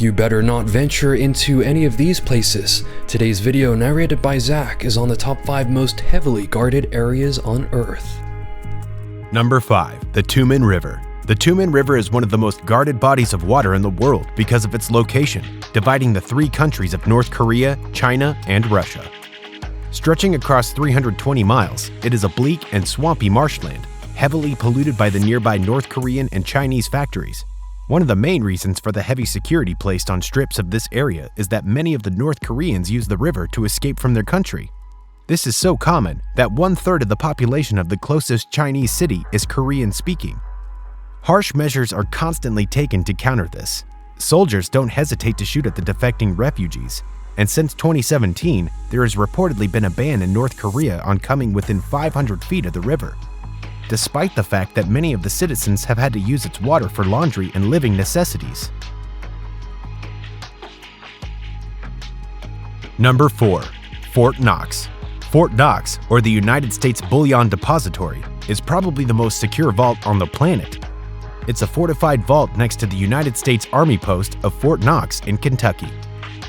You better not venture into any of these places. Today's video, narrated by Zach, is on the top 5 most heavily guarded areas on Earth. Number 5. The Tumen River. The Tumen River is one of the most guarded bodies of water in the world because of its location, dividing the 3 countries of North Korea, China, and Russia. Stretching across 320 miles, it is a bleak and swampy marshland, heavily polluted by the nearby North Korean and Chinese factories. One of the main reasons for the heavy security placed on strips of this area is that many of the North Koreans use the river to escape from their country. This is so common that 1/3 of the population of the closest Chinese city is Korean-speaking. Harsh measures are constantly taken to counter this. Soldiers don't hesitate to shoot at the defecting refugees, and since 2017, there has reportedly been a ban in North Korea on coming within 500 feet of the river, despite the fact that many of the citizens have had to use its water for laundry and living necessities. Number 4. Fort Knox. Fort Knox, or the United States Bullion Depository, is probably the most secure vault on the planet. It's a fortified vault next to the United States Army post of Fort Knox in Kentucky.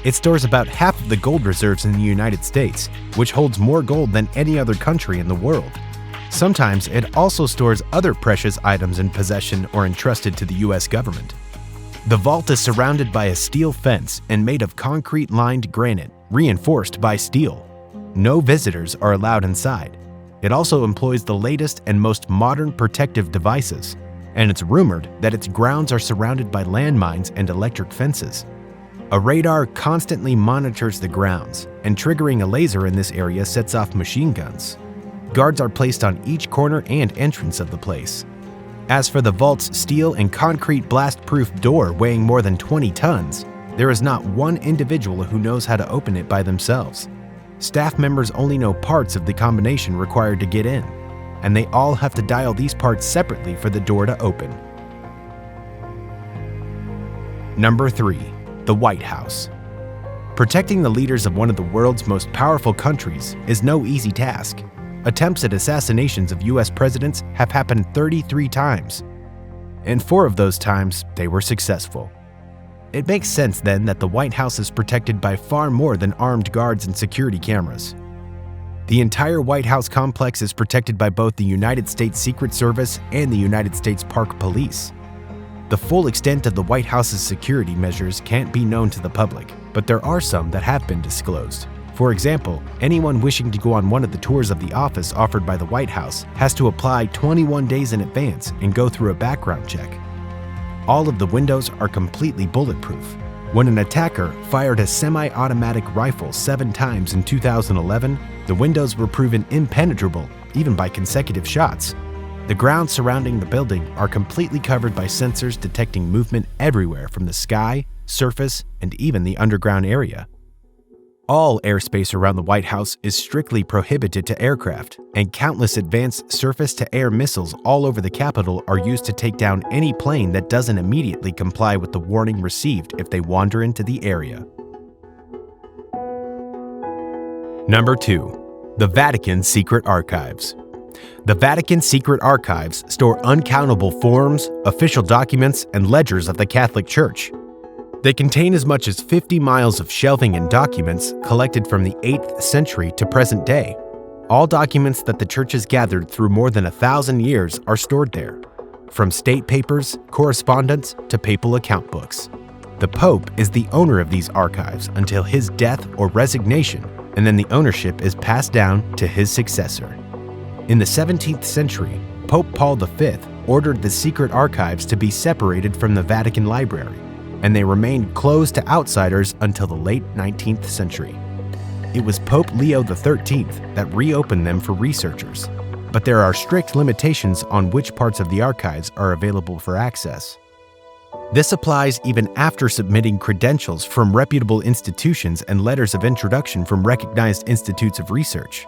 It stores about half of the gold reserves in the United States, which holds more gold than any other country in the world. Sometimes it also stores other precious items in possession or entrusted to the U.S. government. The vault is surrounded by a steel fence and made of concrete-lined granite, reinforced by steel. No visitors are allowed inside. It also employs the latest and most modern protective devices, and it's rumored that its grounds are surrounded by landmines and electric fences. A radar constantly monitors the grounds, and triggering a laser in this area sets off machine guns. Guards are placed on each corner and entrance of the place. As for the vault's steel and concrete blast-proof door weighing more than 20 tons, there is not one individual who knows how to open it by themselves. Staff members only know parts of the combination required to get in, and they all have to dial these parts separately for the door to open. Number 3. The White House. Protecting the leaders of one of the world's most powerful countries is no easy task. Attempts at assassinations of US presidents have happened 33 times, and 4 of those times they were successful. It makes sense then that the White House is protected by far more than armed guards and security cameras. The entire White House complex is protected by both the United States Secret Service and the United States Park Police. The full extent of the White House's security measures can't be known to the public, but there are some that have been disclosed. For example, anyone wishing to go on one of the tours of the office offered by the White House has to apply 21 days in advance and go through a background check. All of the windows are completely bulletproof. When an attacker fired a semi-automatic rifle 7 times in 2011, the windows were proven impenetrable, even by consecutive shots. The grounds surrounding the building are completely covered by sensors detecting movement everywhere from the sky, surface, and even the underground area. All airspace around the White House is strictly prohibited to aircraft, and countless advanced surface-to-air missiles all over the Capitol are used to take down any plane that doesn't immediately comply with the warning received if they wander into the area. Number 2. The Vatican Secret Archives. The Vatican Secret Archives store uncountable forms, official documents, and ledgers of the Catholic Church. They contain as much as 50 miles of shelving and documents collected from the 8th century to present day. All documents that the Church has gathered through more than 1,000 years are stored there, from state papers, correspondence, to papal account books. The Pope is the owner of these archives until his death or resignation, and then the ownership is passed down to his successor. In the 17th century, Pope Paul V ordered the secret archives to be separated from the Vatican Library, and they remained closed to outsiders until the late 19th century. It was Pope Leo XIII that reopened them for researchers, but there are strict limitations on which parts of the archives are available for access. This applies even after submitting credentials from reputable institutions and letters of introduction from recognized institutes of research.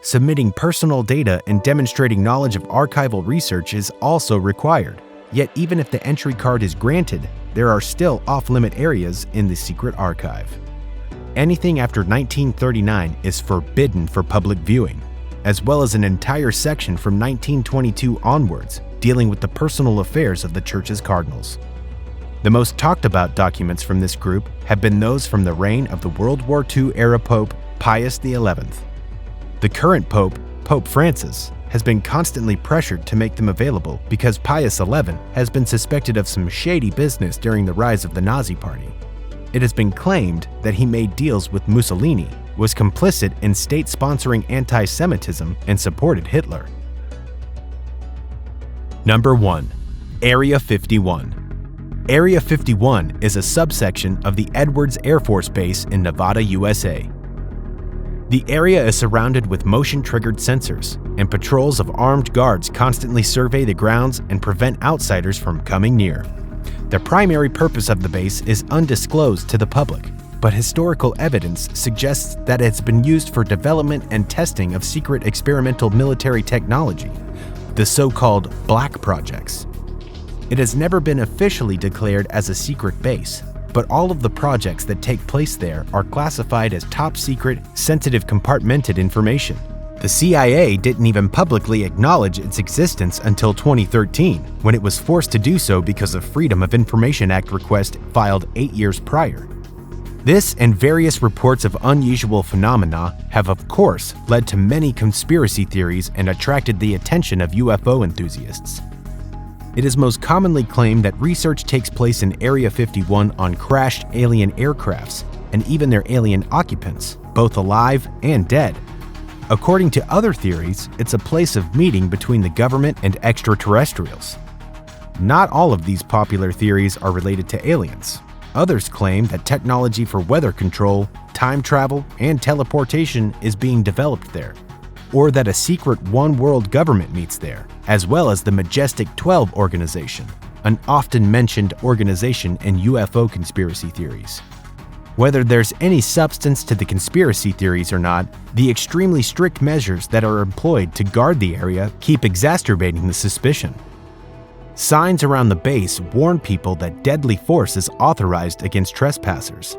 Submitting personal data and demonstrating knowledge of archival research is also required. Yet even if the entry card is granted, there are still off-limit areas in the secret archive. Anything after 1939 is forbidden for public viewing, as well as an entire section from 1922 onwards dealing with the personal affairs of the Church's cardinals. The most talked about documents from this group have been those from the reign of the World War II era Pope Pius XI. The current Pope, Pope Francis, has been constantly pressured to make them available because Pius XI has been suspected of some shady business during the rise of the Nazi Party. It has been claimed that he made deals with Mussolini, was complicit in state-sponsoring anti-Semitism, and supported Hitler. Number 1. Area 51. Area 51 is a subsection of the Edwards Air Force Base in Nevada, USA. The area is surrounded with motion-triggered sensors, and patrols of armed guards constantly survey the grounds and prevent outsiders from coming near. The primary purpose of the base is undisclosed to the public, but historical evidence suggests that it's been used for development and testing of secret experimental military technology, the so-called Black Projects. It has never been officially declared as a secret base, but all of the projects that take place there are classified as top-secret, sensitive compartmented information. The CIA didn't even publicly acknowledge its existence until 2013, when it was forced to do so because of Freedom of Information Act request filed 8 years prior. This and various reports of unusual phenomena have of course led to many conspiracy theories and attracted the attention of UFO enthusiasts. It is most commonly claimed that research takes place in Area 51 on crashed alien aircrafts and even their alien occupants, both alive and dead. According to other theories, it's a place of meeting between the government and extraterrestrials. Not all of these popular theories are related to aliens. Others claim that technology for weather control, time travel, and teleportation is being developed there, or that a secret one-world government meets there, as well as the Majestic 12 organization, an often mentioned organization in UFO conspiracy theories. Whether there's any substance to the conspiracy theories or not, the extremely strict measures that are employed to guard the area keep exacerbating the suspicion. Signs around the base warn people that deadly force is authorized against trespassers.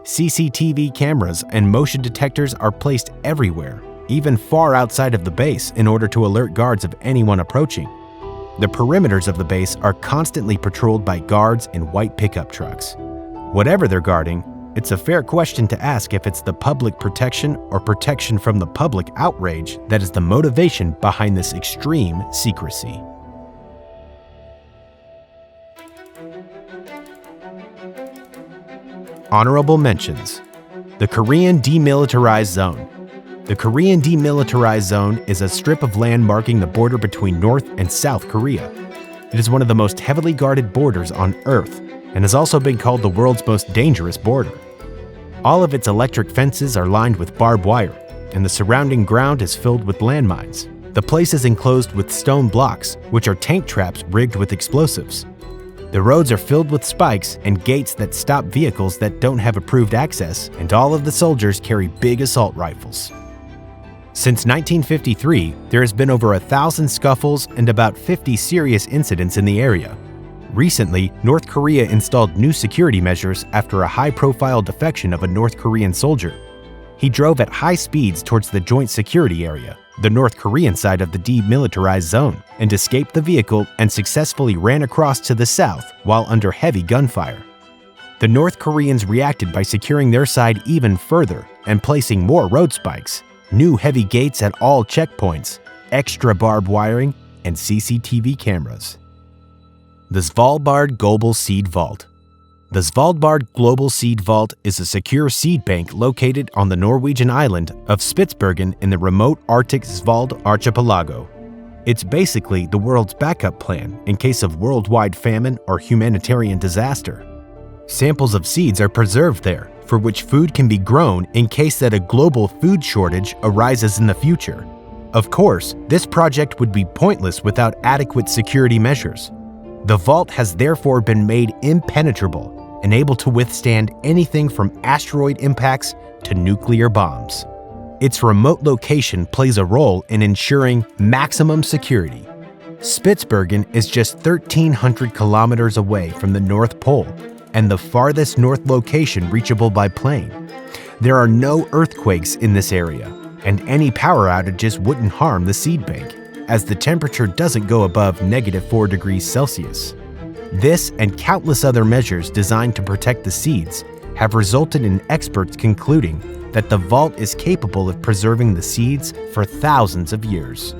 CCTV cameras and motion detectors are placed everywhere, even far outside of the base, in order to alert guards of anyone approaching. The perimeters of the base are constantly patrolled by guards in white pickup trucks. Whatever they're guarding, it's a fair question to ask if it's the public protection or protection from the public outrage that is the motivation behind this extreme secrecy. Honorable mentions. The Korean Demilitarized Zone. The Korean Demilitarized Zone is a strip of land marking the border between North and South Korea. It is one of the most heavily guarded borders on Earth and has also been called the world's most dangerous border. All of its electric fences are lined with barbed wire, and the surrounding ground is filled with landmines. The place is enclosed with stone blocks, which are tank traps rigged with explosives. The roads are filled with spikes and gates that stop vehicles that don't have approved access, and all of the soldiers carry big assault rifles. Since 1953, there has been over 1,000 scuffles and about 50 serious incidents in the area. Recently, North Korea installed new security measures after a high-profile defection of a North Korean soldier. He drove at high speeds towards the Joint Security Area, the North Korean side of the Demilitarized Zone, and escaped the vehicle and successfully ran across to the south while under heavy gunfire. The North Koreans reacted by securing their side even further and placing more road spikes, new heavy gates at all checkpoints, extra barbed wiring, and CCTV cameras. The Svalbard Global Seed Vault. The Svalbard Global Seed Vault is a secure seed bank located on the Norwegian island of Spitsbergen in the remote Arctic Svalbard archipelago. It's basically the world's backup plan in case of worldwide famine or humanitarian disaster. Samples of seeds are preserved there, for which food can be grown in case that a global food shortage arises in the future. Of course, this project would be pointless without adequate security measures. The vault has therefore been made impenetrable and able to withstand anything from asteroid impacts to nuclear bombs. Its remote location plays a role in ensuring maximum security. Spitsbergen is just 1,300 kilometers away from the North Pole and the farthest north location reachable by plane. There are no earthquakes in this area, and any power outages wouldn't harm the seed bank, as the temperature doesn't go above -4 degrees Celsius. This and countless other measures designed to protect the seeds have resulted in experts concluding that the vault is capable of preserving the seeds for thousands of years.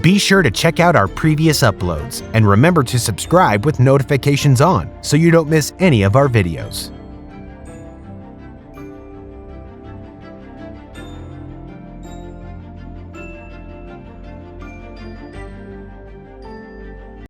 Be sure to check out our previous uploads and remember to subscribe with notifications on so you don't miss any of our videos.